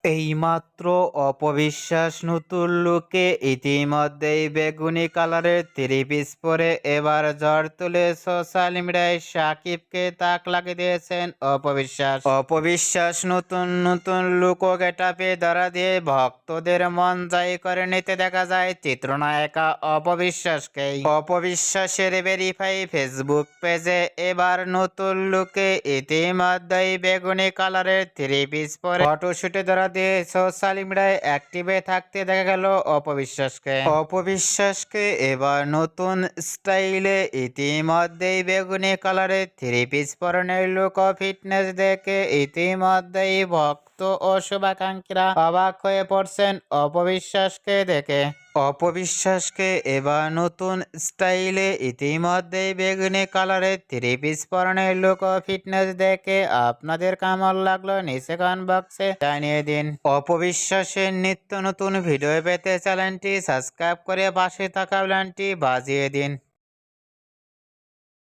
এইমাত্র অপবিশ্বাস নতুন লুকে ইতিমধ্যেই বেগুনি কালারের থ্রি পিস পরে এবার ঝড় তুলে সোশ্যাল মিডিয়ায় সাকিবকে তাক লাগিয়ে দিয়েছেন অপবিশ্বাস নতুন নতুন লুক ও গেটাপে ধরা দিয়ে ভক্তদের মন জয় করে নিতে দেখা যায় চিত্রনায়িকা অপবিশ্বাসের ভেরিফাই ফেসবুক পেজে এবার নতুন লুকে ইতিমধ্যেই বেগুনি কালারের থ্রি পিস পরে ফটোশুটে ধরা দিয়ে সোশ্যাল মিডিয়ায় অ্যাক্টিভে থাকতে দেখা গেল অপবিশ্বাসকে এবার নতুন স্টাইলে ইতিমধ্যেই বেগুনি কালারের থ্রি পিস পরনের লুক ও ফিটনেস দেখে ইতিমধ্যেই ভক্ত ও শুভাকাঙ্ক্ষীরা অবাক হয়ে পড়ছেন অপবিশ্বাসকে এবার নতুন স্টাইলে ইতিমধ্যেই বেগুনি কালারের থ্রি পিস পরনের লুক ও ফিটনেস দেখে আপনাদের কেমন লাগলো নিচে কমেন্ট বক্সে জানিয়ে দিন। অপবিশ্বাসের নিত্য নতুন ভিডিও পেতে চ্যানেলটি সাবস্ক্রাইব করে পাশে থাকা বেলটি বাজিয়ে দিন।